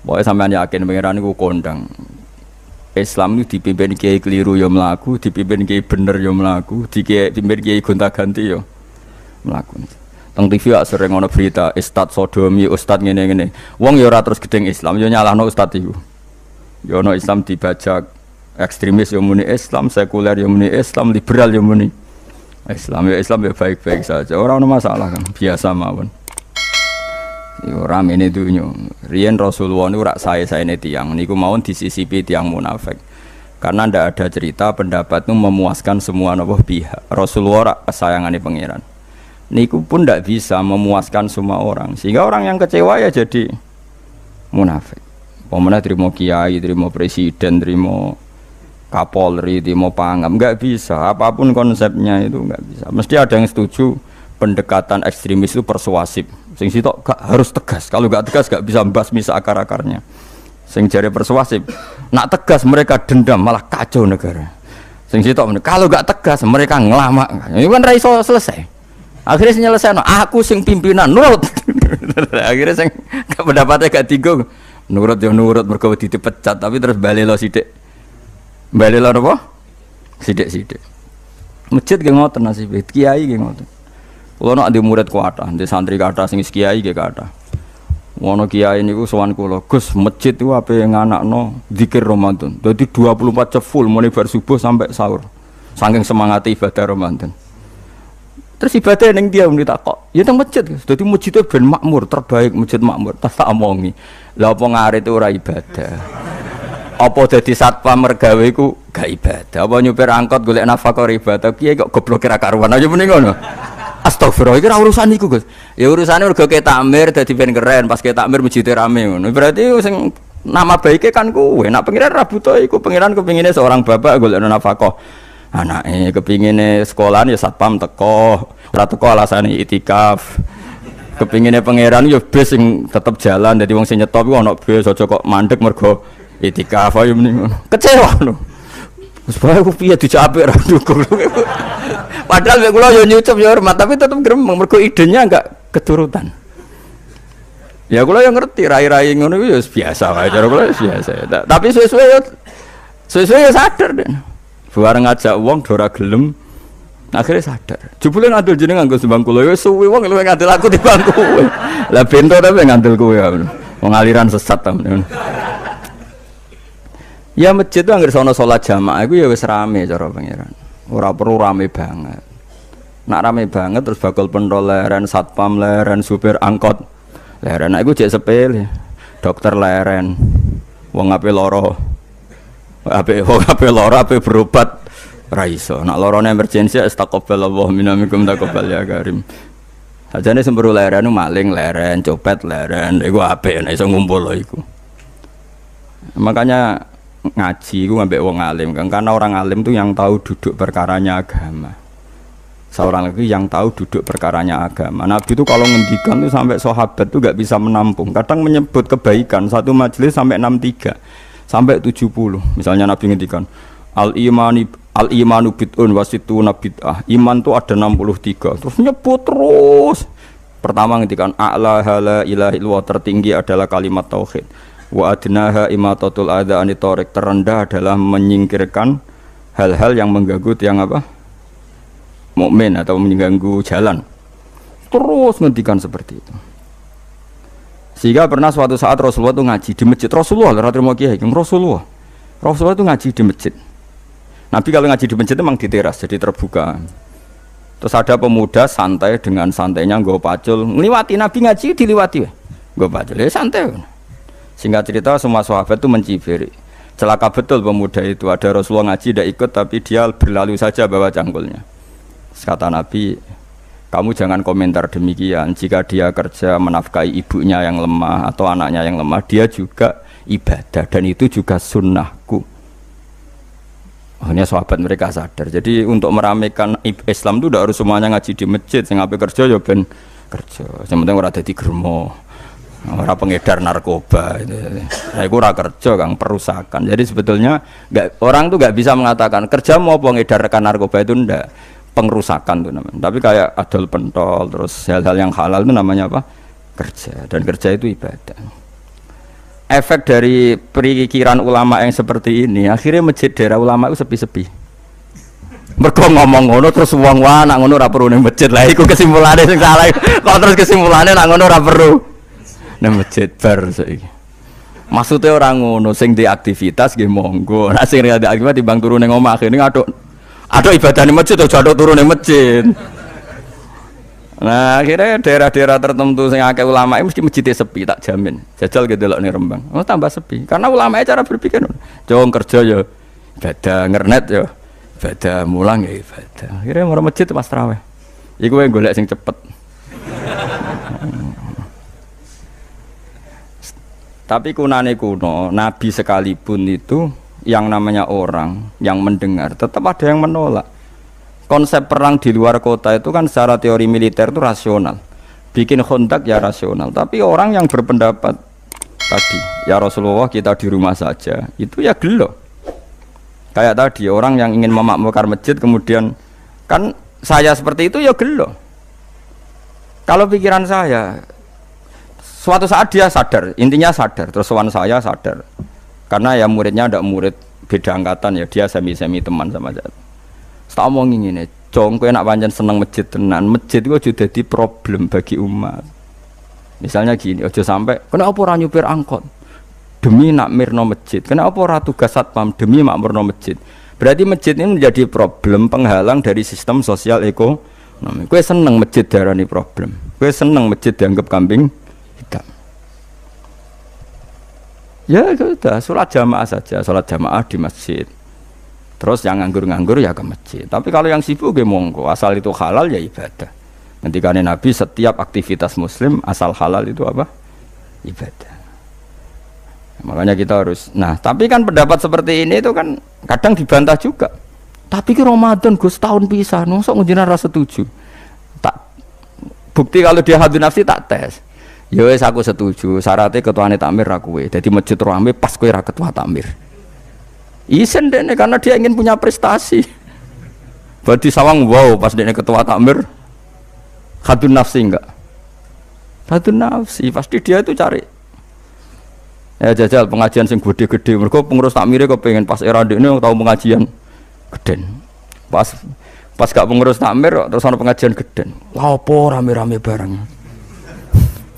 Pokoknya sampean yakin pangeran iku kondang. Islam itu dipimpin kiai keliru ya mlaku, dipimpin kiai bener ya mlaku, dipimpin kiai gonta-ganti ya mlaku. Teng TV gak sering ana berita ustad sodomi, ustad ngene-ngene. Wong ya ora terus gedeng Islam, ya nyalahno ustad iku. Ya ana Islam dibajak, ekstremis ya muni Islam, sekuler ya muni Islam, liberal ya muni Islam. Ya Islam ya baik-baik saja. Ora ana masalah kan, biasa mawon. Yo ramene dunya. Riyen Rasulullah niku rak sae-saene tiyang niku mawon disisipi tiyang munafik. Karena ndak ada cerita pendapat itu memuaskan semua napa pihak. Rasulullah rak kesayangane pangeran. Niku pun ndak bisa memuaskan semua orang. Sehingga orang yang kecewa ya jadi munafik. Pemene trimo kiai, trimo presiden, trimo Kapolri, trimo pangam, enggak bisa. Apapun konsepnya itu enggak bisa. Mesti ada yang setuju pendekatan ekstremis itu persuasif. Sing sitok harus tegas. Kalau enggak tegas enggak bisa membasmi akar-akarnya. Sing jare persuasif, nak tegas mereka dendam malah kacau negara. Sing sitok kalau enggak tegas mereka ngelamak. Itu kan ra iso selesai. Akhirnya nyelesaino aku sing pimpinan nurut. Akhirnya sing pendapatnya gak tigo. Nurut ya nurut mergo dipecat tapi terus bali lo sithik. Bali lo apa? Sithik-sithik. Masjid ge ngoten nasibe, kiai ge ngoten. Kulo nek di murid kuatah, di santri kathah sing kiai ge kathah. Ngono kiai niku sowan kula, Gus, masjid itu ape nganakno zikir Ramadan. Dadi 24 jam full mulai bar subuh sampai sahur. Saking semangat ibadah Ramadan. Terus ibadah ning dia muni takok. Ya teng masjid, Gus. Dadi masjid ben makmur, terbaik masjid makmur. Tak omongi. Lah apa ngarit ora ibadah? Apa dadi satpam mergawe iku gak ibadah? Apa nyupir angkot golek nafkah ibadah? Kiye kok goblok ra karuan aja muni ngono. Astagfirullah, iki ora urusan iku, Gus. Ya urusane mergo ke takmir dadi ben keren, pas ke takmir masjid rame ngono. Berarti sing nama baike kan kowe. Nek pengiran ra butuh iku, pengiran kepingine seorang bapak golek nafkah. Anake kepingine sekolahan ya satpam teko, ora teko alasane itikaf. Kepingine pangeran ya bis sing tetep jalan, dadi wong sing nyetop iku ana bis aja kok mandek mergo itikaf ayo mending ngono. Kecewa lho. Wis bae ku piye dicapik ra dukung. Padahal mek kula yo nyucup yo hormat tapi tetep gremeng mergo idenya enggak keturutan. Ya kula yo ngerti rai-rai ngono iku yo biasa wae cara kula biasa. Tapi suwe-suwe yo sadar den. Bareng ngajak wong ora gelem. Akhirnya sadar. Jebule ngandel jeneng nganggo sembang kula wis suwi wong luwih ngandel aku timbang kowe. Lah bento tapi ngandel kowe ya. Wong aliran sesat ta. Ya masjid itu anggere sono salat jamaah iku ya wis rame cara pangeran. Ora perlu rame banget. Nak rame banget terus bakal pentol leren, satpam leren, supir angkot leren. Nek iku jek sepele. Dokter leren. Wong ape lara. Ape lara ape berobat. Raiso, nak lorone emergensi astagfirullah minamikum taqabbal ya karim. Sajane semburu leren maling leren, copet leren, iku apik nek iso ngumpul iku. Makanya ngaji iku ambek wong alim kan, karena orang alim tuh yang tahu duduk perkaranya agama. Seorang lagi yang tahu duduk perkaranya agama. Nabi itu kalau ngendikan tuh sampai sahabat tuh gak bisa menampung. Kadang menyebut kebaikan satu majelis sampai 63 sampai 70. Misalnya Nabi ngendikan Al-imanu bid'un wasituna bid'ah. Iman tuh ada 63. Terus nyebut terus. Pertama ngendikan a'la la ilaha illallah, tertinggi adalah kalimat tauhid. Wa adnaha imatatul adza anit thariq, terendah adalah menyingkirkan hal-hal yang mengganggu tiang apa? Mukmin atau mengganggu jalan. Terus ngendikan seperti itu. Sehingga pernah suatu saat Rasulullah itu ngaji di masjid. Rasulullah itu ngaji di masjid. Nabi kalau ngaji di masjid memang di teras, jadi terbuka. Terus ada pemuda santai dengan santainya nggo pacul, ngliwati Nabi ngaji diliwati. Nggo pacul, ya santai. Singkat cerita semua sahabat itu mencibir. Celaka betul pemuda itu, ada Rasulullah ngaji tidak ikut tapi dia berlalu saja bawa cangkulnya. Kata Nabi, kamu jangan komentar demikian. Jika dia kerja menafkahi ibunya yang lemah atau anaknya yang lemah, dia juga ibadah dan itu juga sunnahku. Akhirnya sahabat mereka sadar. Jadi untuk meramaikan Islam itu tidak harus semuanya ngaji di masjid. Sing ape kerja ya ben kerja. Yang penting ora dadi germo. Orang pengedar narkoba itu. Nah, itu ora kerja Kang, perusakan. Jadi sebetulnya orang tuh nggak bisa mengatakan kerja mau pengedarkan narkoba itu ndak, pengerusakan tuh namanya. Tapi kayak adol pentol terus hal-hal yang halal itu namanya apa? Kerja. Dan kerja itu ibadah. Efek dari perikiran ulama yang seperti ini, akhirnya masjid daerah ulama itu sepi-sepi. Mergo ngomong ngono terus wong wae nak ngono ora perlu ning masjid. Lah iku kesimpulane sing salah. Kok terus kesimpulane nak ngono ora perlu nang masjid bar saiki. Maksudnya orang ngono sing di aktivitas nggih monggo. Nek sing ada aktivitas timbang turu ning omah akhirnya aduk ibadah ning masjid aja aduk turu ning masjid. Nah, akhirnya daerah-daerah tertentu sing akeh ulama mesti masjidnya sepi tak jamin. Jajal ke delok ning Rembang. Oh tambah sepi. Karena ulama cara berpikir jong kerja ya ibadah, ngernet ya ibadah, mulang ya ibadah. Akhirnya mau masjid pas tarawih. Iku yang golek sing cepet. Tapi kunane kuno, Nabi sekalipun itu yang namanya orang yang mendengar tetap ada yang menolak. Konsep perang di luar kota itu kan secara teori militer itu rasional. Bikin kontak ya rasional. Tapi orang yang berpendapat tadi, ya Rasulullah kita di rumah saja, itu ya gelo. Kayak tadi orang yang ingin memakmurkan masjid kemudian kan saya seperti itu ya gelo. Kalau pikiran saya suatu saat dia sadar, intinya sadar, terus sowan saya sadar. Karena ya muridnya ada murid beda angkatan ya, dia semi-semi teman sama saya. Tak omongin ngene, Cong, kowe nak pancen seneng masjid tenan, masjid itu aja dadi problem bagi umat. Misalnya gini, aja sampai kenapa ora nyupir angkot demi nak mirno masjid, kenapa ora tugas satpam demi makmurno masjid. Berarti masjid ini menjadi problem penghalang dari sistem sosial ekonomi. Kowe seneng masjid darani problem, kowe seneng masjid dianggap kambing hitam. Ya sudah, sholat jamaah saja, sholat jamaah di masjid. Terus yang nganggur-nganggur ya ke masjid. Tapi kalau yang sibuk ya monggo, asal itu halal ya ibadah. Ketika Nabi setiap aktivitas muslim asal halal itu apa? Ibadah. Makanya kita harus. Nah, tapi kan pendapat seperti ini itu kan kadang dibantah juga. Tapi ki Ramadan Gus tahun pisah, mosok njenengan ra setuju. Tak bukti kalau dia hadun nafsi tak tes. Ya wis aku setuju, syaratnya ketuane takmir ra kowe. Dadi masjid rame pas kowe ra ketua takmir. Isen deh karena dia ingin punya prestasi. Berarti sawang wow pas dia ketua takmir hadun nafsi enggak? Hadun nafsi pasti dia itu cari. Ya jajal pengajian sing gede-gede. Mereka pengurus takmirnya kepengen pas era ini tahu pengajian geden. Pas gak pengurus takmir terus ada pengajian geden. Lapo rame-rame bareng.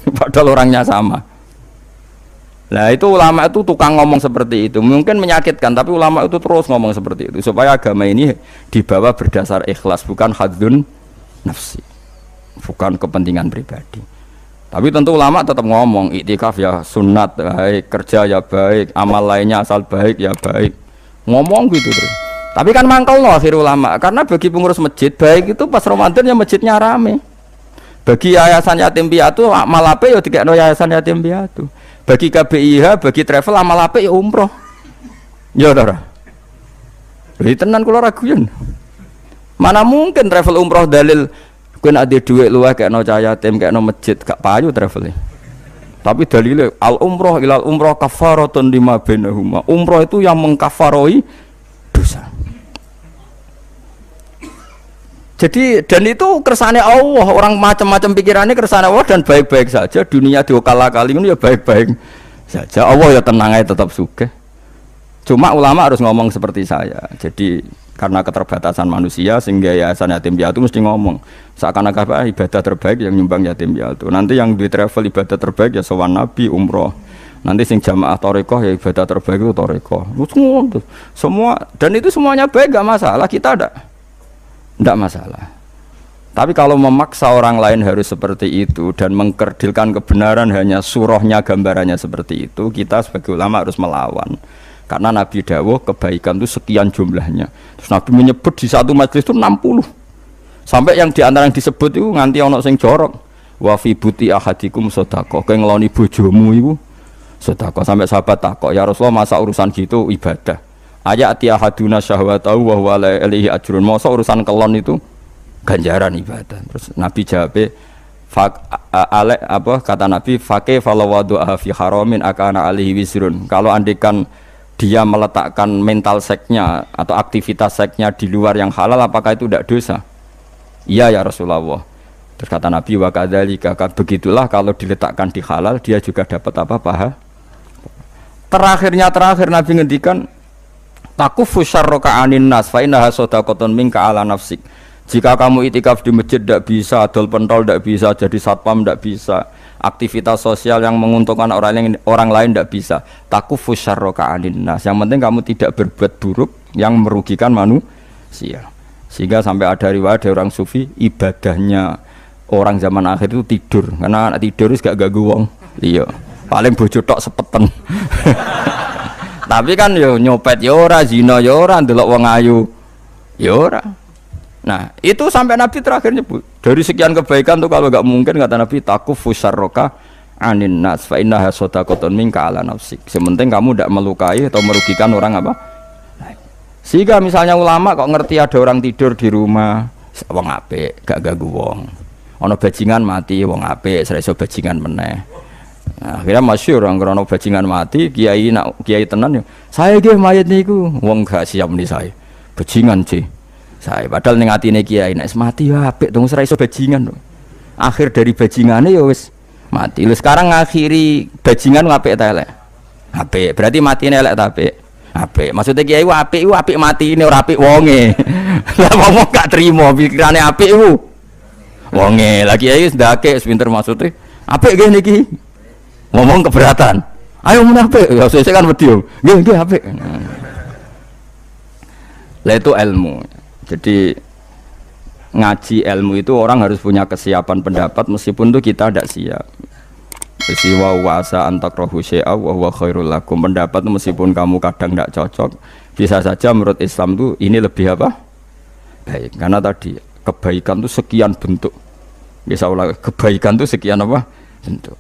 Padahal orangnya sama. Nah itu ulama itu tukang ngomong seperti itu. Mungkin menyakitkan, tapi ulama itu terus ngomong seperti itu supaya agama ini dibawa berdasar ikhlas, bukan hadzun nafsi, bukan kepentingan pribadi. Tapi tentu ulama tetap ngomong iktikaf ya sunat baik, kerja ya baik, amal lainnya asal baik ya baik. Ngomong gitu terus. Tapi kan mangkel loh akhir ulama, karena bagi pengurus masjid baik itu pas Ramadan ya masjidnya rame. Bagi yayasan yatim piatu amal ape ya dikekno yayasan yatim piatu. Bagi KBIH, bagi travel amal apik ya umroh. Ya ora. Lha tenan kula raguyen. Mana mungkin travel umroh dalil kowe nek ade dhuwit luwih kekno cah yatim, kekno masjid, gak payu travel. Tapi dalile al umroh ilal umroh kafaratun lima bainahuma. Umroh itu yang mengkafaroi dosa. Jadi dan itu kersane Allah, orang macam-macam pikirannya kersane Allah dan baik-baik saja. Dunia diokal-akali ini ya baik-baik saja. Allah ya tenang aja tetap sugih. Cuma ulama harus ngomong seperti saya. Jadi karena keterbatasan manusia sehingga yayasan yatim piatu mesti ngomong seakan-akan ibadah terbaik yang nyumbang yatim piatu. Nanti yang di travel ibadah terbaik ya sowan Nabi umroh. Nanti sing jamaah torekoh ya ibadah terbaik itu torekoh. Semua dan itu semuanya baik gak masalah, kita tidak masalah. Tapi kalau memaksa orang lain harus seperti itu dan mengkerdilkan kebenaran hanya surahnya gambarannya seperti itu, kita sebagai ulama harus melawan. Karena Nabi dawuh kebaikan itu sekian jumlahnya. Terus Nabi menyebut di satu majelis itu 60. Sampai yang diantara yang disebut itu nganti ono sing jorok. Wa fi buti ahadikum sedekah. Kowe ngeloni bojomu iku sedekah. Sampai sahabat takok, "Ya Rasulullah, masa urusan gitu ibadah?" Ayati ahaduna syahwatahu wa huwa alaihi ajrun. Masa urusan kelon itu ganjaran ibadah. Terus Nabi jawab, apa kata Nabi faqih falawadu'a fi haramin akana alihi wisrun. Kalau andekan dia meletakkan mental seksnya atau aktivitas seksnya di luar yang halal, apakah itu tidak dosa? Iya ya Rasulullah. Terus kata Nabi wa kadzalika, begitulah kalau diletakkan di halal dia juga dapat apa paha. Terakhir Nabi ngendikan takufu syarraka anin nas fa innaha shadaqatun minka ala nafsik. Jika kamu itikaf di masjid tidak bisa, adol pentol tidak bisa, jadi satpam tidak bisa, aktivitas sosial yang menguntungkan orang lain tidak bisa. Takufu syarraka anin nas. Yang penting kamu tidak berbuat buruk yang merugikan manusia. Sehingga sampai ada riwayat dari orang sufi, ibadahnya orang zaman akhir itu tidur, karena anak tidur itu gak ganggu wong. Iya, paling bojo tok sepeten. Tapi kan yo nyopet yo ora, zina yo ora, ndelok wong ayu yo ora. Nah, itu sampai Nabi terakhir nyebut. Dari sekian kebaikan tuh kalau gak mungkin kata Nabi takufu syarraka anin nas fa innaha shadaqatun minka ala nafsik. Sementing kamu tidak melukai atau merugikan orang apa? Sehingga misalnya ulama kok ngerti ada orang tidur di rumah, wong apik, gak ganggu wong. Ana bajingan mati, wong apik, ora iso bajingan meneh. Nah, akhirnya masyhur orang krono bajingan mati, kiai tenan yo. Saya nggih mayit niku, wong gak siap meni saya. Bajingan sih. Saya padahal ning atine kiai nek mati ya apik dong ora iso bajingan. Akhir dari bajingane ya wis mati. Lha sekarang ngakhiri bajingan apik ta elek? Apik. Berarti matine elek ta apik? Apik. Maksudnya kiai apik mati ini ora apik wonge. Lah wong gak trimo pikirane apik iku. Wonge lagi kiai wis ndake pinter maksudnya. Apik nggih niki. Ngomong keberatan. Ayo mun apik. Ya sesuk kan wedi yo. Nggih apik. Lah itu ilmu. Jadi ngaji ilmu itu orang harus punya kesiapan pendapat meskipun itu kita tidak siap. Wa wasa antakrahu syai'a wa huwa khairul lakum. Pendapat meskipun kamu kadang tidak cocok, bisa saja menurut Islam itu ini lebih apa? Baik. Karena tadi kebaikan itu sekian bentuk. Bisa ulang kebaikan itu sekian apa? Bentuk.